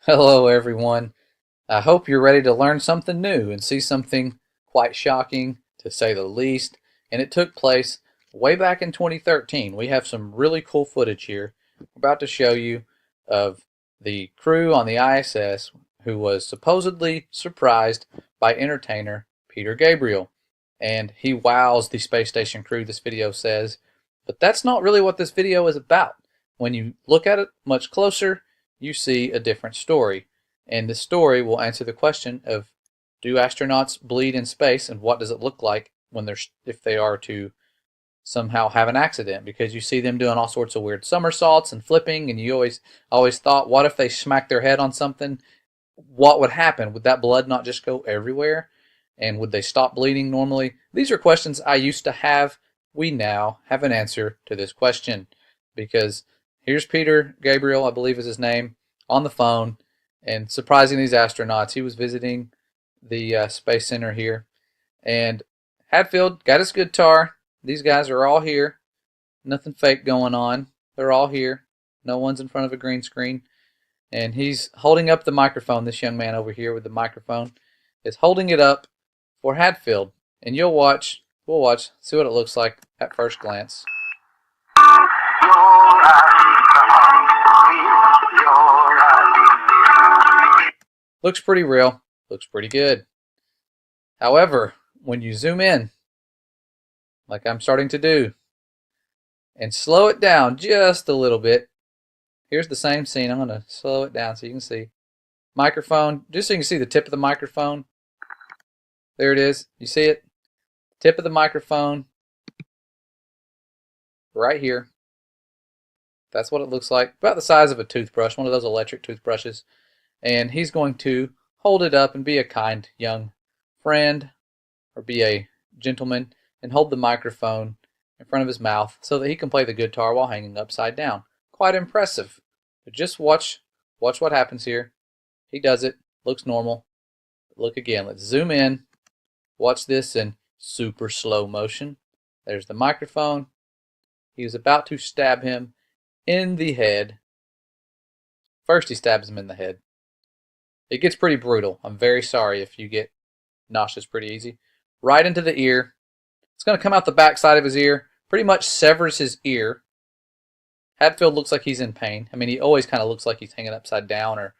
Hello, everyone. I hope you're ready to learn something new and see something quite shocking, to say the least. And it took place way back in 2013. We have some really cool footage here. We're about to show you of the crew on the ISS who was supposedly surprised by entertainer Peter Gabriel. And he wows the space station crew, this video says. But that's not really what this video is about. When you look at it much closer, you see a different story. And this story will answer the question of, do astronauts bleed in space, and what does it look like when if they are to somehow have an accident? Because you see them doing all sorts of weird somersaults and flipping, and you always thought, what if they smacked their head on something? What would happen? Would that blood not just go everywhere? And would they stop bleeding normally? These are questions I used to have. We now have an answer to this question, because here's Peter Gabriel, I believe is his name, on the phone and surprising these astronauts. He was visiting the Space Center here, and Hadfield got his guitar. These guys are all here. Nothing fake going on. They're all here. No one's in front of a green screen. And he's holding up the microphone. This young man over here with the microphone is holding it up for Hadfield. And we'll watch, see what it looks like at first glance. Looks pretty real. Looks pretty good. However, when you zoom in, like I'm starting to do, and slow it down just a little bit, here's the same scene. I'm going to slow it down so you can see. Microphone, just so you can see the tip of the microphone. There it is. You see it? Tip of the microphone. Right here. That's what it looks like. About the size of a toothbrush, one of those electric toothbrushes. And he's going to hold it up and be a kind young friend, or be a gentleman, and hold the microphone in front of his mouth so that he can play the guitar while hanging upside down. Quite impressive. But just watch what happens here. He does it. Looks normal. Look again. Let's zoom in. Watch this in super slow motion. There's the microphone. He was about to stab him in the head. First he stabs him in the head. It gets pretty brutal. I'm very sorry if you get nauseous pretty easy. Right into the ear. It's going to come out the back side of his ear. Pretty much severs his ear. Hadfield looks like he's in pain. I mean, he always kind of looks like he's hanging upside down or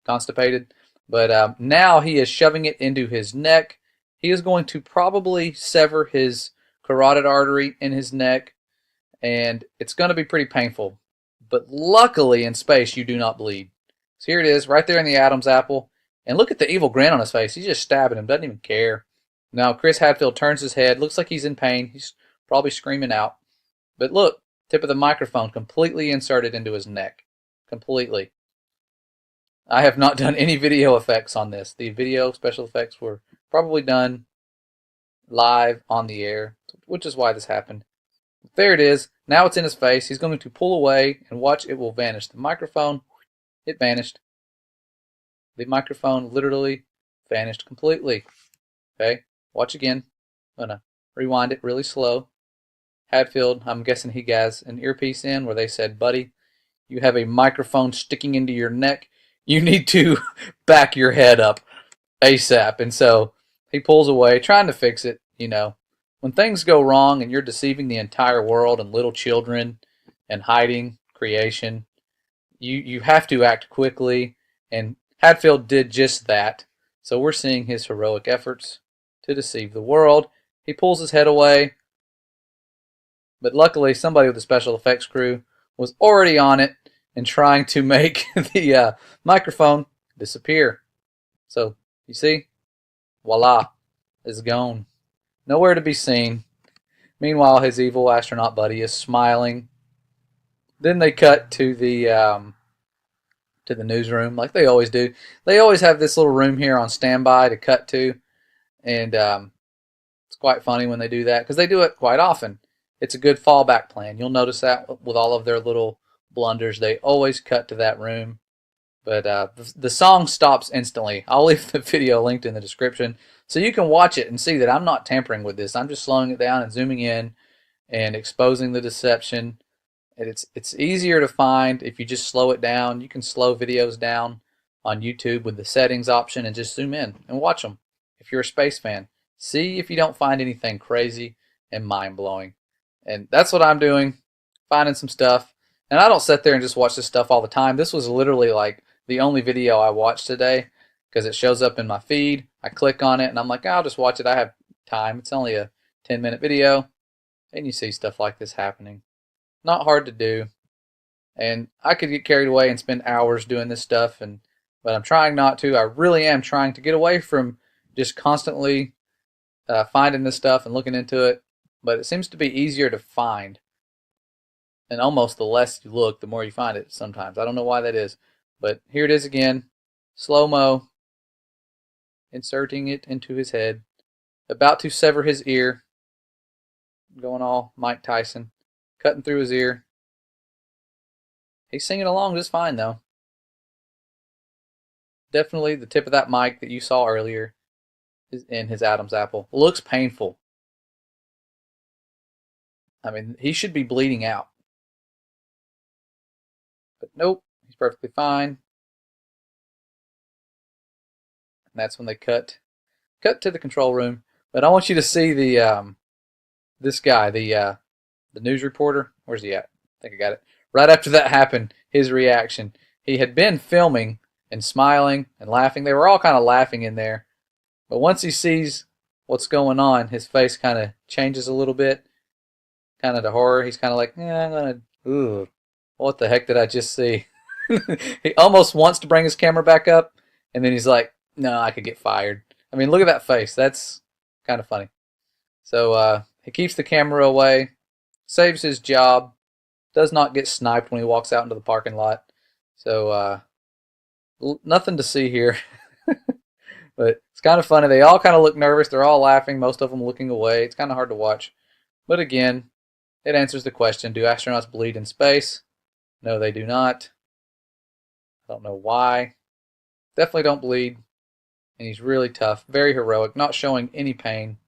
constipated. But now he is shoving it into his neck. He is going to probably sever his carotid artery in his neck. And it's going to be pretty painful. But luckily in space you do not bleed. So here it is, right there in the Adam's apple. And look at the evil grin on his face. He's just stabbing him, doesn't even care. Now Chris Hadfield turns his head. Looks like he's in pain. He's probably screaming out. But look, tip of the microphone completely inserted into his neck. Completely. I have not done any video effects on this. The video special effects were probably done live on the air, which is why this happened. There it is. Now it's in his face. He's going to pull away and watch it will vanish. The microphone, it vanished. The microphone literally vanished completely. Okay, watch again. I'm going to rewind it really slow. Hadfield, I'm guessing he has an earpiece in where they said, buddy, you have a microphone sticking into your neck. You need to back your head up ASAP. And so he pulls away, trying to fix it. You know, when things go wrong and you're deceiving the entire world and little children and hiding creation, you have to act quickly. And Hadfield did just that. So we're seeing his heroic efforts to deceive the world. He pulls his head away. But luckily, somebody with the special effects crew was already on it and trying to make the microphone disappear. So, you see? Voila. It's gone. Nowhere to be seen. Meanwhile, his evil astronaut buddy is smiling. Then they cut to the newsroom, like they always do. They always have this little room here on standby to cut to. And it's quite funny when they do that, because they do it quite often. It's a good fallback plan. You'll notice that with all of their little blunders, they always cut to that room. But the song stops instantly. I'll leave the video linked in the description so you can watch it and see that I'm not tampering with this. I'm just slowing it down and zooming in and exposing the deception. And it's easier to find if you just slow it down. You can slow videos down on YouTube with the settings option and just zoom in and watch them. If you're a space fan, see if you don't find anything crazy and mind-blowing. And that's what I'm doing, finding some stuff. And I don't sit there and just watch this stuff all the time. This was literally like the only video I watched today because it shows up in my feed. I click on it and I'm like, I'll just watch it. I have time. It's only a 10-minute video. And you see stuff like this happening. Not hard to do. And I could get carried away and spend hours doing this stuff, but I'm trying not to. I really am trying to get away from just constantly finding this stuff and looking into it. But it seems to be easier to find. And almost the less you look, the more you find it sometimes. I don't know why that is. But here it is again. Slow-mo. Inserting it into his head. About to sever his ear. Going all Mike Tyson. Cutting through his ear. He's singing along just fine, though. Definitely the tip of that mic that you saw earlier is in his Adam's apple. Looks painful. I mean, he should be bleeding out. But nope, he's perfectly fine. And that's when they cut to the control room. But I want you to see the this guy, the news reporter. Where's he at? I think I got it. Right after that happened, his reaction. He had been filming and smiling and laughing. They were all kind of laughing in there. But once he sees what's going on, his face kind of changes a little bit. Kind of to horror. He's kind of like, yeah, I'm going to, ooh, what the heck did I just see? He almost wants to bring his camera back up. And then he's like, no, I could get fired. I mean, look at that face. That's kind of funny. So he keeps the camera away. Saves his job. Does not get sniped when he walks out into the parking lot. So nothing to see here. But it's kind of funny. They all kind of look nervous. They're all laughing. Most of them looking away. It's kind of hard to watch. But again, it answers the question, do astronauts bleed in space? No, they do not. I don't know why. Definitely don't bleed. And he's really tough. Very heroic. Not showing any pain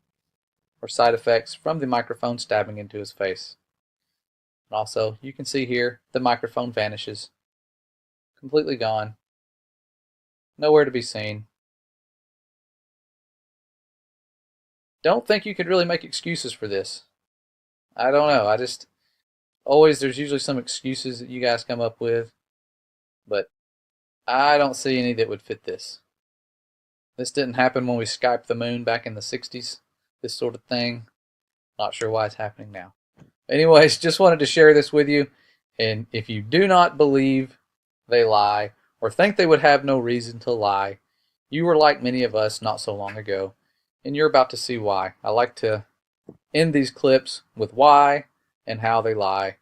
or side effects from the microphone stabbing into his face. And also, you can see here, the microphone vanishes. Completely gone. Nowhere to be seen. Don't think you could really make excuses for this. I don't know. I just, there's usually some excuses that you guys come up with. But I don't see any that would fit this. This didn't happen when we Skyped the moon back in the 60s. This sort of thing. Not sure why it's happening now. Anyways, just wanted to share this with you. And if you do not believe they lie, or think they would have no reason to lie, you were like many of us not so long ago. And you're about to see why. I like to end these clips with why and how they lie,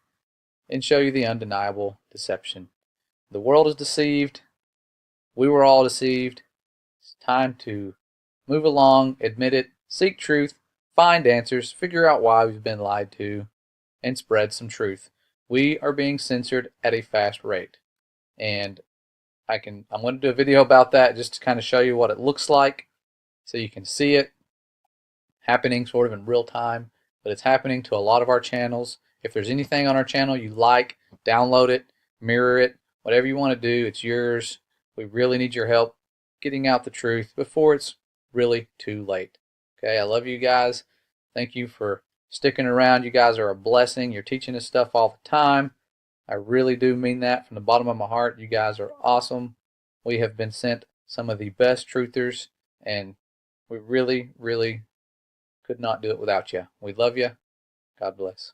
and show you the undeniable deception. The world is deceived. We were all deceived. It's time to move along, admit it, seek truth, find answers, figure out why we've been lied to, and spread some truth. We are being censored at a fast rate. And I'm going to do a video about that just to kind of show you what it looks like so you can see it happening sort of in real time. But it's happening to a lot of our channels. If there's anything on our channel you like, download it, mirror it, whatever you want to do, it's yours. We really need your help getting out the truth before it's really too late. Okay, I love you guys. Thank you for sticking around. You guys are a blessing. You're teaching us stuff all the time. I really do mean that from the bottom of my heart. You guys are awesome. We have been sent some of the best truthers, and we really, really could not do it without you. We love you. God bless.